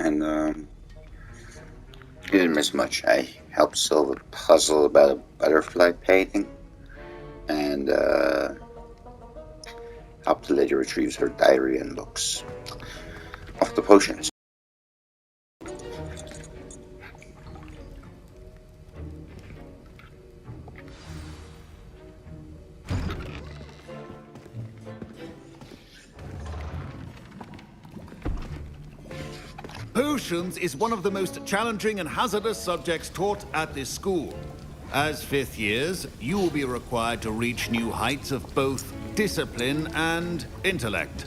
and didn't miss much. I helped solve a puzzle about a butterfly painting, and helped the lady retrieve her diary and books. Off the potions. Potions is one of the most challenging and hazardous subjects taught at this school. As fifth years, you will be required to reach new heights of both discipline and intellect.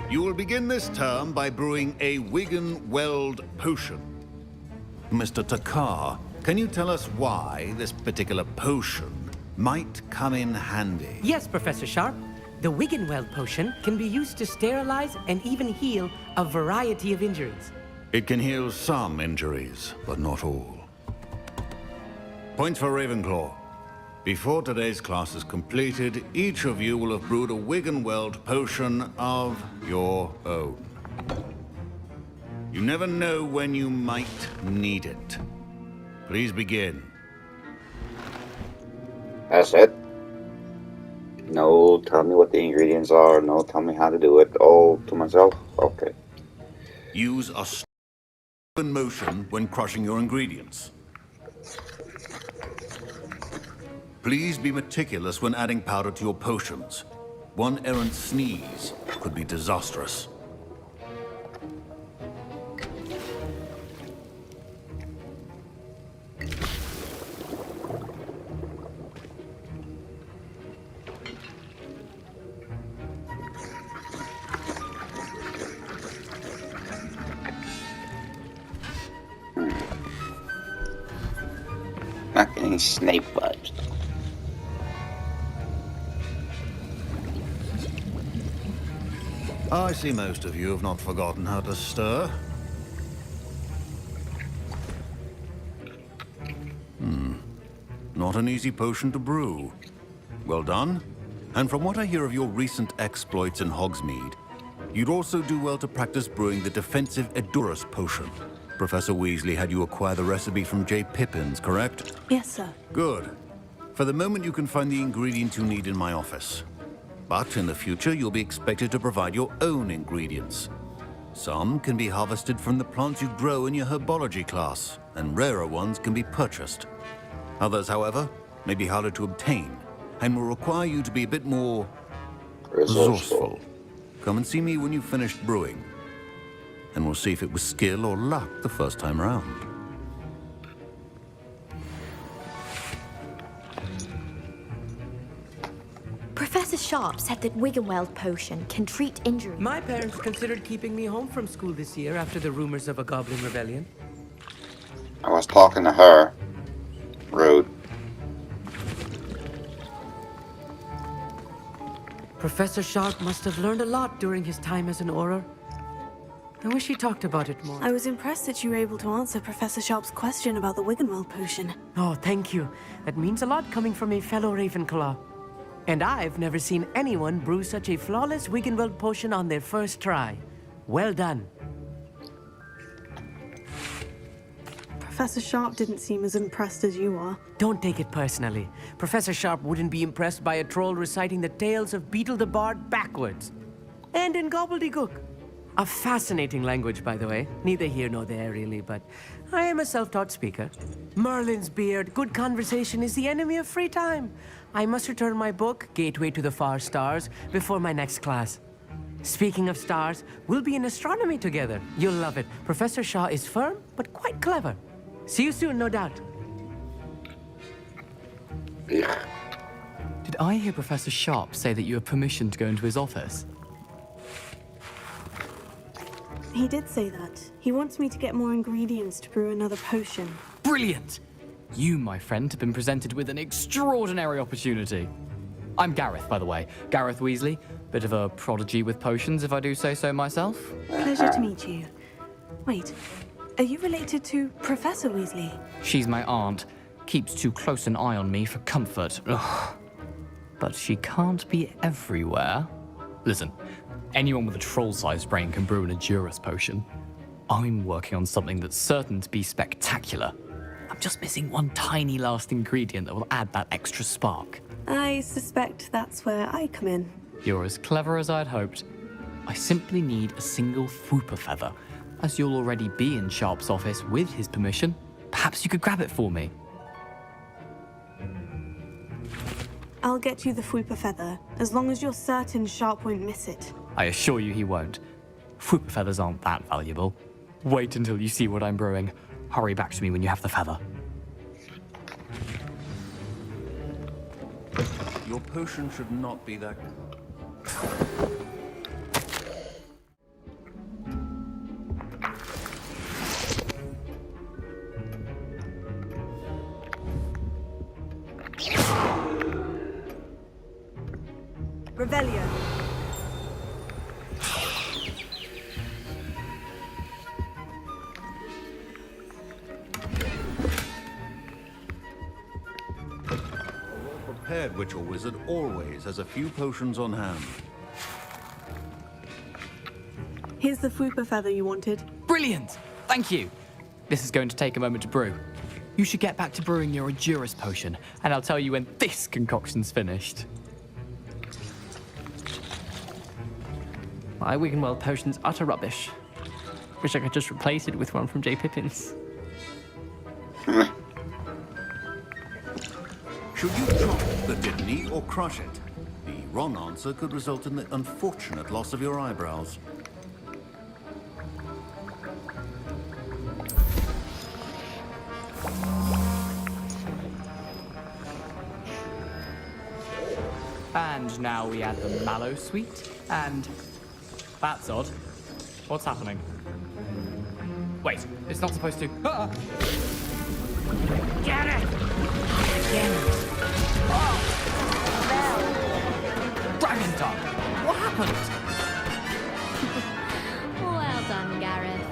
You will begin this term by brewing a Wiggenweld potion. Mr. Takar, can you tell us why this particular potion might come in handy? Yes, Professor Sharp. The Wiggenweld potion can be used to sterilize and even heal a variety of injuries. It can heal some injuries, but not all. Points for Ravenclaw. Before today's class is completed, each of you will have brewed a Wiggenweld potion of your own. You never know when you might need it. Please begin. That's it. No, tell me what the ingredients are. No, tell me how to do it. All to myself? Okay. Use a open motion when crushing your ingredients. Please be meticulous when adding powder to your potions. One errant sneeze could be disastrous. Not getting Snape vibes. I see most of you have not forgotten how to stir. Not an easy potion to brew. Well done. And from what I hear of your recent exploits in Hogsmeade, you'd also do well to practice brewing the defensive Edurus potion. Professor Weasley had you acquire the recipe from J. Pippins, correct? Yes, sir. Good. For the moment, you can find the ingredients you need in my office. But in the future, you'll be expected to provide your own ingredients. Some can be harvested from the plants you grow in your herbology class, and rarer ones can be purchased. Others, however, may be harder to obtain, and will require you to be a bit more resourceful. Come and see me when you've finished brewing, and we'll see if it was skill or luck the first time round. Professor Sharp said that Wiggenweld potion can treat injuries. My parents considered keeping me home from school this year after the rumors of a goblin rebellion. I was talking to her. Rude. Professor Sharp must have learned a lot during his time as an Auror. I wish he talked about it more. I was impressed that you were able to answer Professor Sharp's question about the Wiggenweld potion. Oh, thank you. That means a lot coming from a fellow Ravenclaw. And I've never seen anyone brew such a flawless Wiggenweld potion on their first try. Well done. Professor Sharp didn't seem as impressed as you are. Don't take it personally. Professor Sharp wouldn't be impressed by a troll reciting the tales of Beetle the Bard backwards. And in gobbledygook. A fascinating language, by the way. Neither here nor there, really, but I am a self-taught speaker. Merlin's beard, good conversation is the enemy of free time. I must return my book, Gateway to the Far Stars, before my next class. Speaking of stars, we'll be in astronomy together. You'll love it. Professor Shaw is firm, but quite clever. See you soon, no doubt. Yeah. Did I hear Professor Sharp say that you have permission to go into his office? He did say that. He wants me to get more ingredients to brew another potion. Brilliant! You, my friend, have been presented with an extraordinary opportunity. I'm Gareth, by the way. Gareth Weasley. Bit of a prodigy with potions, if I do say so myself. Pleasure to meet you. Wait, are you related to Professor Weasley? She's my aunt. Keeps too close an eye on me for comfort. Ugh. But she can't be everywhere. Listen, Anyone with a troll-sized brain can brew an Endurus potion. I'm working on something that's certain to be spectacular. I'm just missing one tiny last ingredient that will add that extra spark. I suspect that's where I come in. You're as clever as I'd hoped. I simply need a single Fwooper feather. As you'll already be in Sharp's office with his permission, perhaps you could grab it for me. I'll get you the Fwooper feather, as long as you're certain Sharp won't miss it. I assure you he won't. Fwooper feathers aren't that valuable. Wait until you see what I'm brewing. Hurry back to me when you have the feather. Your potion should not be that... Revelio. Prepared witch or wizard always has a few potions on hand. Here's the Fwooper feather you wanted. Brilliant! Thank you! This is going to take a moment to brew. You should get back to brewing your Endurus potion, and I'll tell you when this concoction's finished. My Wiggenweld potion's utter rubbish. Wish I could just replace it with one from J. Pippin's. Should you chop the Dittany or crush it? The wrong answer could result in the unfortunate loss of your eyebrows. And now we add the mallow sweet, and... That's odd. What's happening? Wait, it's not supposed to... Ah! Get it! Again! Oh! Dragon tongue! What happened? Well done, Gareth.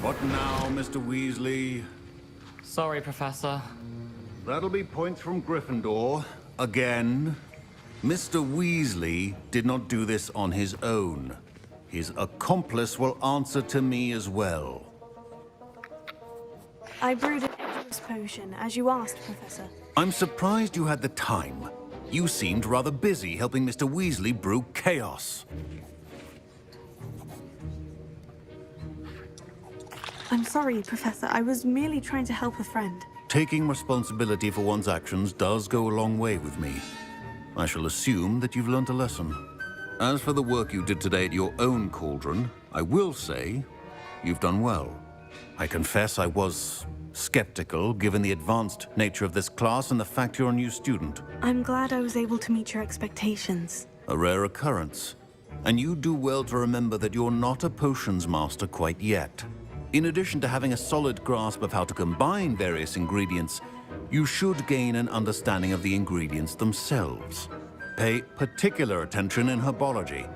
What now, Mr. Weasley? Sorry, Professor. That'll be points from Gryffindor. Again. Mr. Weasley did not do this on his own. His accomplice will answer to me as well. I brewed an Endurus potion, as you asked, Professor. I'm surprised you had the time. You seemed rather busy helping Mr. Weasley brew chaos. I'm sorry, Professor. I was merely trying to help a friend. Taking responsibility for one's actions does go a long way with me. I shall assume that you've learnt a lesson. As for the work you did today at your own cauldron, I will say you've done well. I confess I was skeptical, given the advanced nature of this class and the fact you're a new student. I'm glad I was able to meet your expectations. A rare occurrence. And you do well to remember that you're not a potions master quite yet. In addition to having a solid grasp of how to combine various ingredients, you should gain an understanding of the ingredients themselves. Pay particular attention in herbology.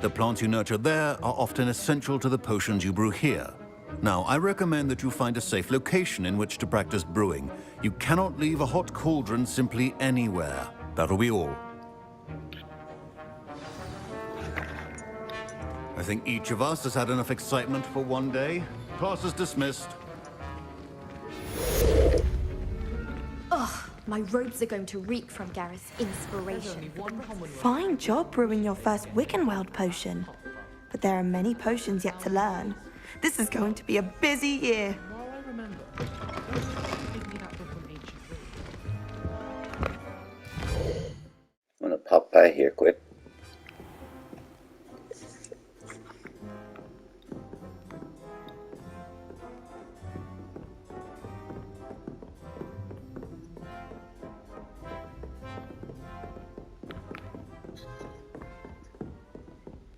The plants you nurture there are often essential to the potions you brew here. Now, I recommend that you find a safe location in which to practice brewing. You cannot leave a hot cauldron simply anywhere. That'll be all. I think each of us has had enough excitement for one day. Class is dismissed. Ugh, my robes are going to reek from Gareth's inspiration. Fine job brewing your first Wiggenweld potion. But there are many potions yet to learn. This is going to be a busy year. I'm gonna pop by here quick.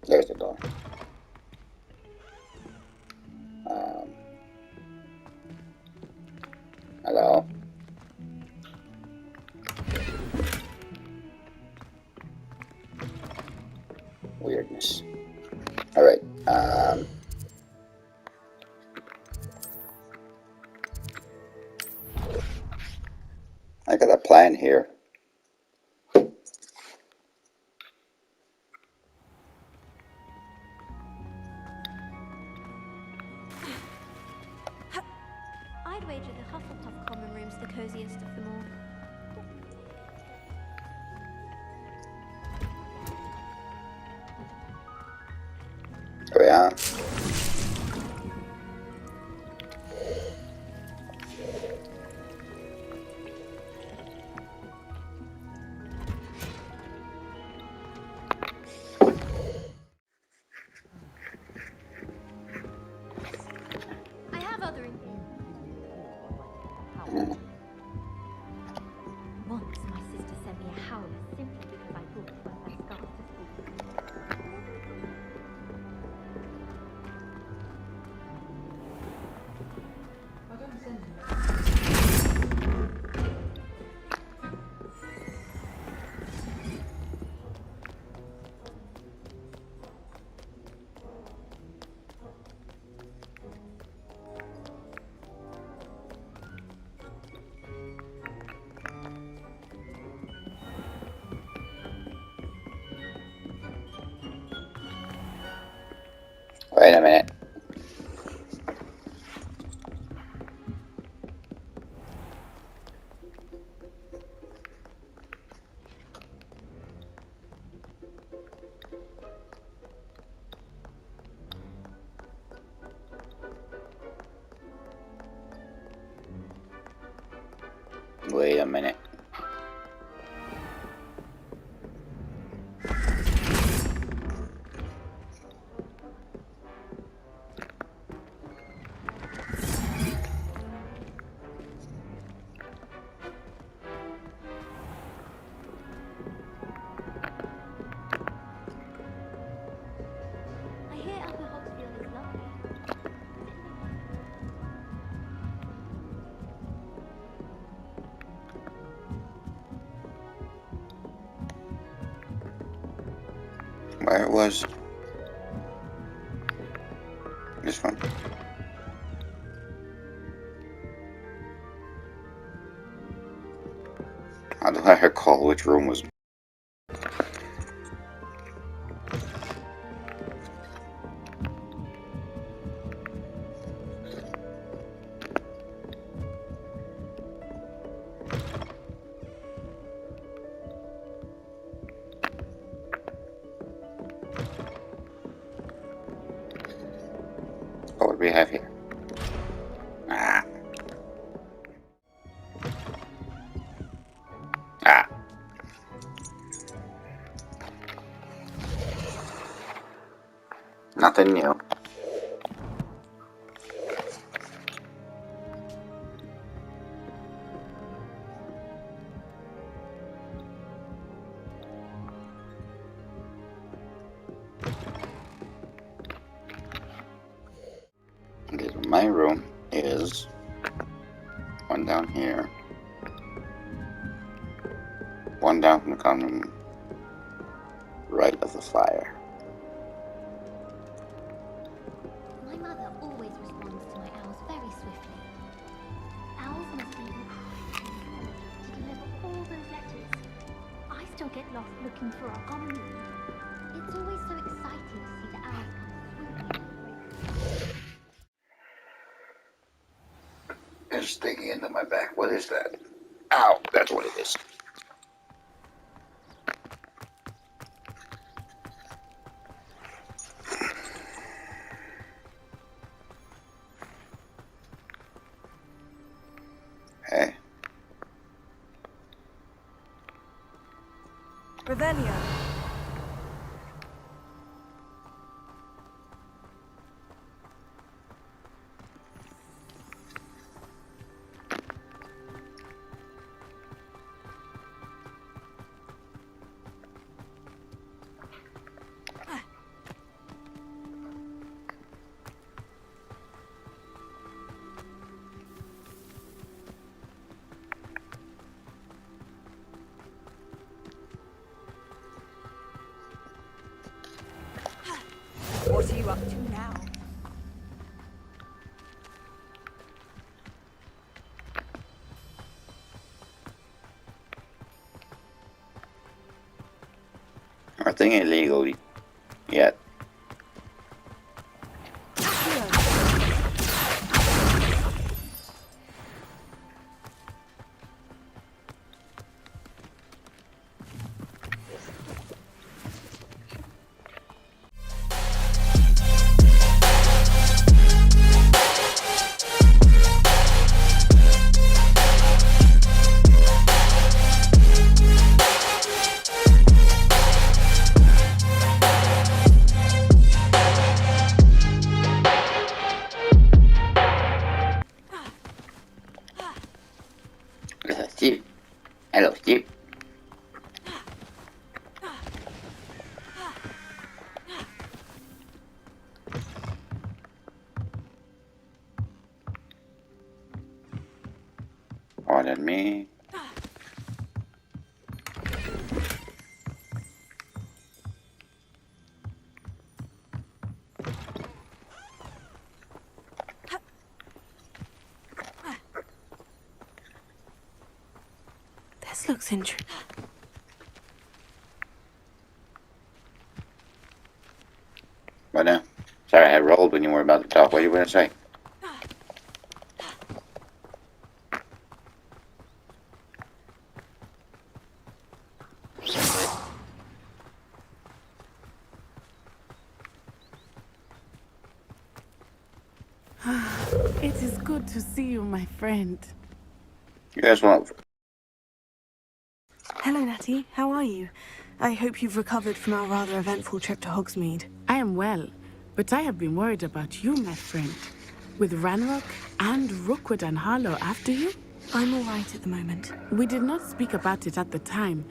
There's the door. It's the coziest of them all. Oh yeah. I have other Once my sister sent me a howler simply because I brought one of her scarves to school. Wait a minute. Wait a minute. I hear Upper Hogsfield is lovely. Where was this one? How do I recall which room was? Oh, what do we have here? Ah. Ah. Nothing new. Okay, so my room is one down here, one down from the common room, right of the fire. My mother always responds to my owls very swiftly. Owls must be incredibly intelligent to deliver all those letters. I still get lost looking for our common room. It's always so exciting to see the owls come swooping over. It's sticking into my back. What is that? Ow! That's what it is. Hey. Revelio. What are you up to now? Nothing illegal yet. Pardon me. This looks interesting. But no. Sorry, I had rolled when you were about to talk. What are you going to say? It is good to see you, my friend. You guys want... Hello, Natty. How are you? I hope you've recovered from our rather eventful trip to Hogsmeade. I am well, but I have been worried about you, my friend. With Ranrock and Rookwood and Harlow after you? I'm all right at the moment. We did not speak about it at the time.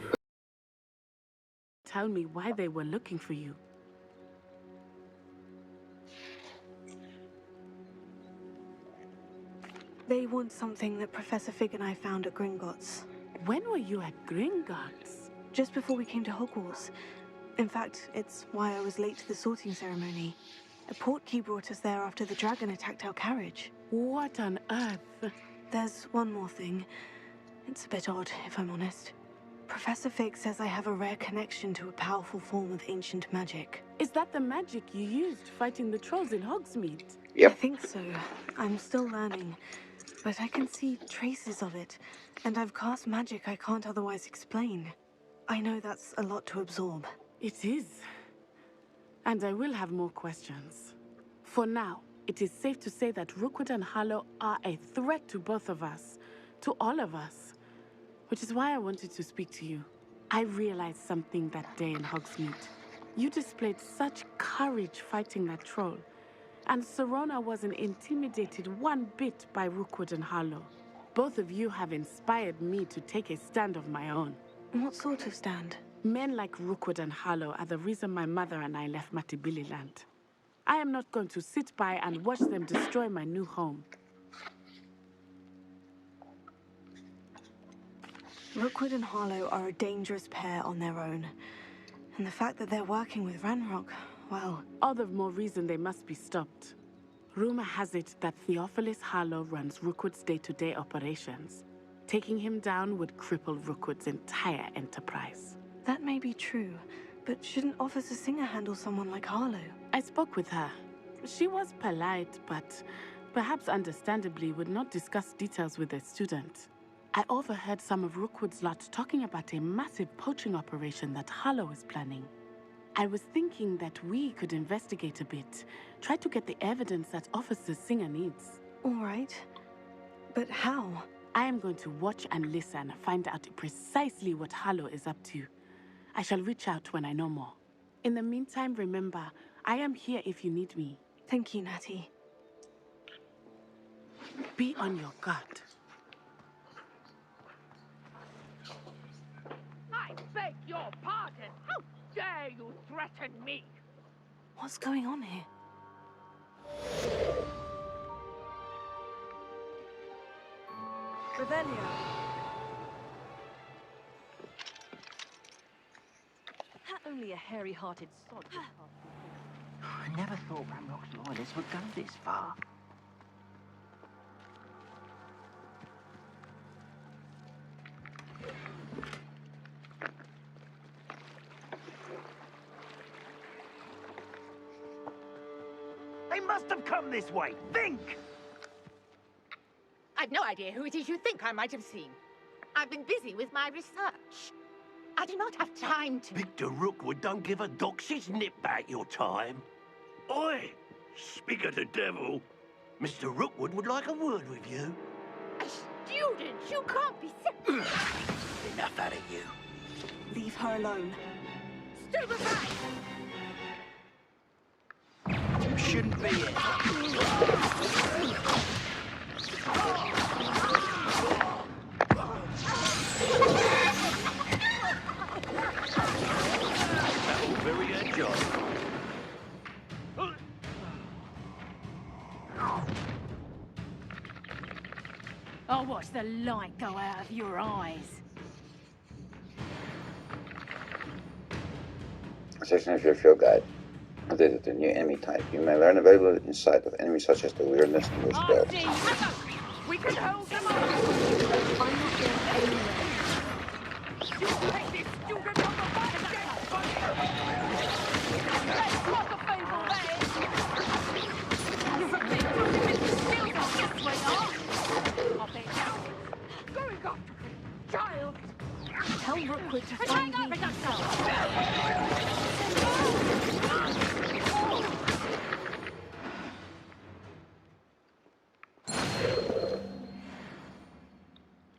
Tell me why they were looking for you. They want something that Professor Fig and I found at Gringotts. When were you at Gringotts? Just before we came to Hogwarts. In fact, it's why I was late to the sorting ceremony. A portkey brought us there after the dragon attacked our carriage. What on earth? There's one more thing. It's a bit odd, if I'm honest. Professor Fig says I have a rare connection to a powerful form of ancient magic. Is that the magic you used fighting the trolls in Hogsmeade? Yep. I think so. I'm still learning. But I can see traces of it, and I've cast magic I can't otherwise explain. I know that's a lot to absorb. It is. And I will have more questions. For now, it is safe to say that Rookwood and Harlow are a threat to both of us. To all of us. Which is why I wanted to speak to you. I realized something that day in Hogsmeade. You displayed such courage fighting that troll. And Serona wasn't intimidated one bit by Rookwood and Harlow. Both of you have inspired me to take a stand of my own. What sort of stand? Men like Rookwood and Harlow are the reason my mother and I left Matabeleland. I am not going to sit by and watch them destroy my new home. Rookwood and Harlow are a dangerous pair on their own. And the fact that they're working with Ranrock, well... All the more reason they must be stopped. Rumor has it that Theophilus Harlow runs Rookwood's day-to-day operations. Taking him down would cripple Rookwood's entire enterprise. That may be true, but shouldn't Officer Singer handle someone like Harlow? I spoke with her. She was polite, but perhaps understandably would not discuss details with a student. I overheard some of Rookwood's lot talking about a massive poaching operation that Harlow is planning. I was thinking that we could investigate a bit, try to get the evidence that Officer Singer needs. All right. But how? I am going to watch and listen, find out precisely what Harlow is up to. I shall reach out when I know more. In the meantime, remember, I am here if you need me. Thank you, Natty. Be on your guard. I beg your pardon. How dare you threaten me? What's going on here? Revelio. Only a hairy-hearted sod. I never thought Ranrock's loyalists would go this far. They must have come this way. Think! I've no idea who it is you think I might have seen. I've been busy with my research. I do not have time to... Victor Rookwood don't give a doxy's nip back your time. Oi! Speak of the devil. Mr. Rookwood would like a word with you. A student! You can't be... Enough out of you. Leave her alone. Stupefy! You shouldn't be here. Very agile. I'll watch the light go out of your eyes. Section of your field guide. Updated to new enemy type. You may learn a valuable insight of enemies such as the weirdness in their spells. We can hold them up. I'm not going anywhere. You take this student on the back, let's lock a fable there. You've really got to get the skills off this way, huh? I'll bet now. Going after the child. Tell Rookwood to find me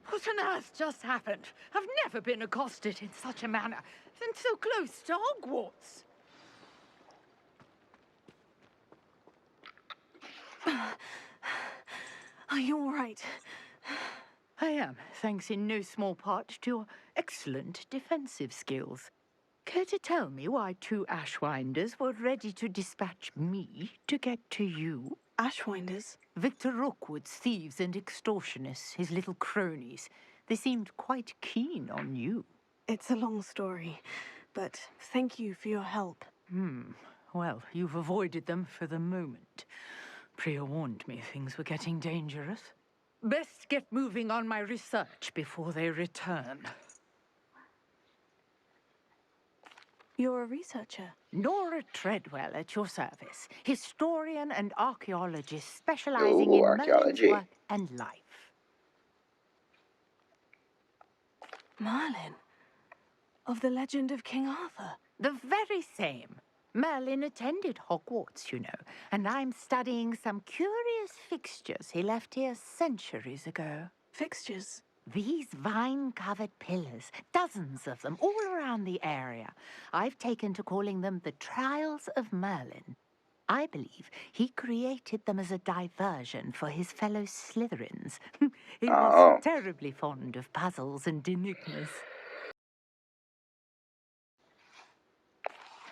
What on earth just happened? I've never been accosted in such a manner, and so close to Hogwarts. Are you all right? I am, thanks in no small part to your excellent defensive skills. Care to tell me why two Ashwinders were ready to dispatch me to get to you? Ashwinders? Victor Rookwood's thieves and extortionists, his little cronies. They seemed quite keen on you. It's a long story, but thank you for your help. Well, you've avoided them for the moment. Priya warned me things were getting dangerous. Best get moving on my research before they return. You're a researcher? Nora Treadwell at your service. Historian and archaeologist specializing in Merlin's work and life. Merlin? Of the legend of King Arthur? The very same. Merlin attended Hogwarts, you know, and I'm studying some curious fixtures he left here centuries ago. Fixtures? These vine-covered pillars, dozens of them, all around the area. I've taken to calling them the Trials of Merlin. I believe he created them as a diversion for his fellow Slytherins. He was terribly fond of puzzles and enigmas.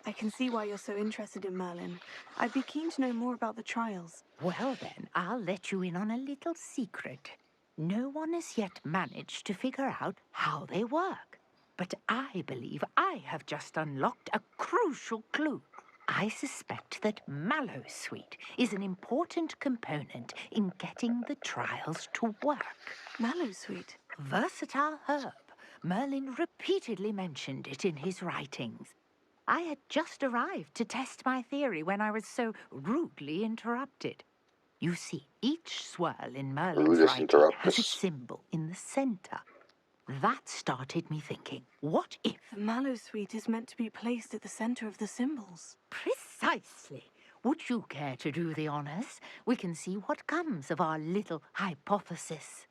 I can see why you're so interested in Merlin. I'd be keen to know more about the trials. Well then, I'll let you in on a little secret. No one has yet managed to figure out how they work. But I believe I have just unlocked a crucial clue. I suspect that Mallowsweet is an important component in getting the trials to work. Mallowsweet? Versatile herb. Merlin repeatedly mentioned it in his writings. I had just arrived to test my theory when I was so rudely interrupted. You see, each swirl in Merlin's writing has a symbol in the center. That started me thinking, what if... The Mallowsweet is meant to be placed at the center of the symbols. Precisely. Would you care to do the honors? We can see what comes of our little hypothesis.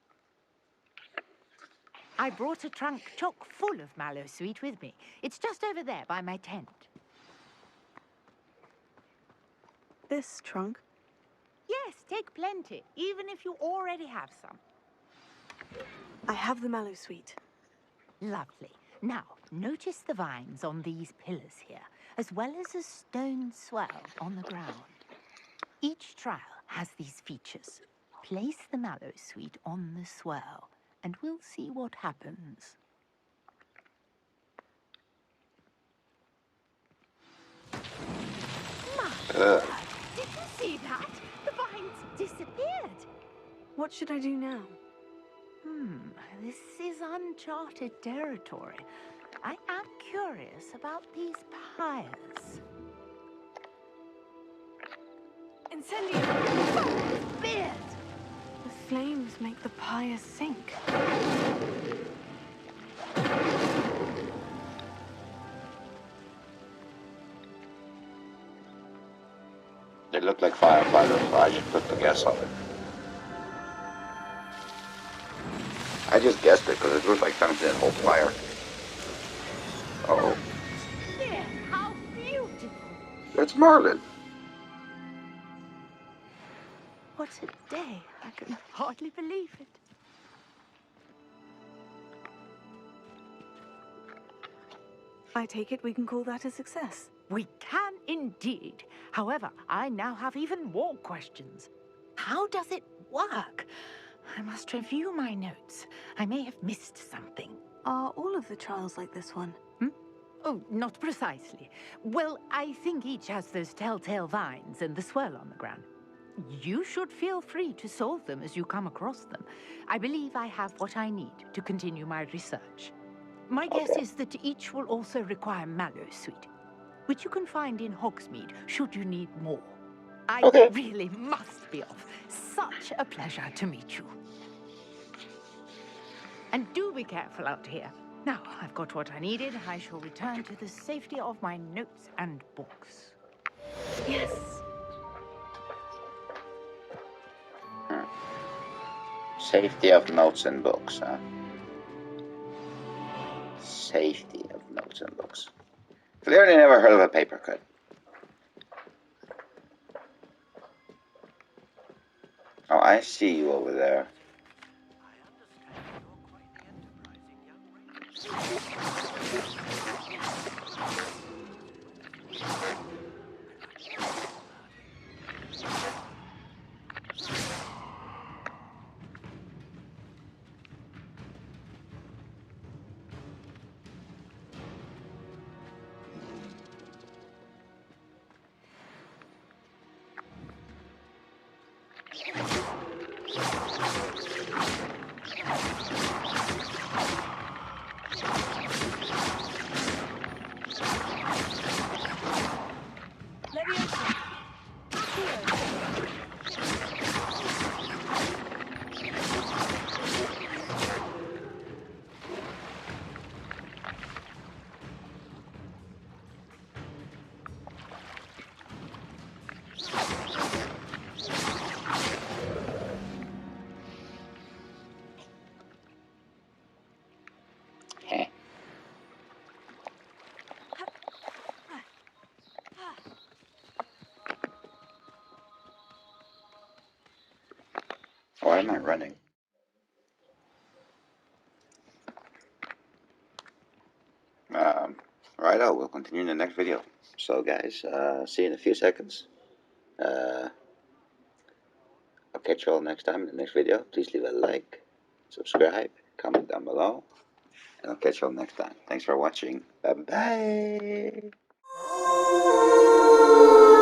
I brought a trunk chock full of Mallowsweet with me. It's just over there by my tent. This trunk? Yes, take plenty, even if you already have some. I have the Mallowsweet. Lovely. Now, notice the vines on these pillars here, as well as a stone swirl on the ground. Each trial has these features. Place the Mallowsweet on the swirl, and we'll see what happens. My God! Did you see that? The vines disappeared. What should I do now? This is uncharted territory. I am curious about these pyres. Incendiary! Beard! The flames make the pyre sink. They look like firefighters, so I should put the gas on it. I just guessed it because it looked like something that holds fire. Oh. There, how beautiful! It's Merlin. What a day. I can hardly believe it. I take it we can call that a success. We can indeed. However, I now have even more questions. How does it work? I must review my notes. I may have missed something. Are all of the trials like this one? Oh, not precisely. Well, I think each has those telltale vines and the swirl on the ground. You should feel free to solve them as you come across them. I believe I have what I need to continue my research. My guess is that each will also require mallow sweet, which you can find in Hogsmeade should you need more. I really must be off. Such a pleasure to meet you. And do be careful out here. Now, I've got what I needed. I shall return to the safety of my notes and books. Yes. Safety of notes and books, huh? Safety of notes and books. Clearly never heard of a paper cut. Oh, I see you over there. Why am I running? Righto, we'll continue in the next video. So guys, see you in a few seconds. I'll catch you all next time in the next video. Please leave a like, subscribe, comment down below, and I'll catch you all next time. Thanks for watching. Bye bye.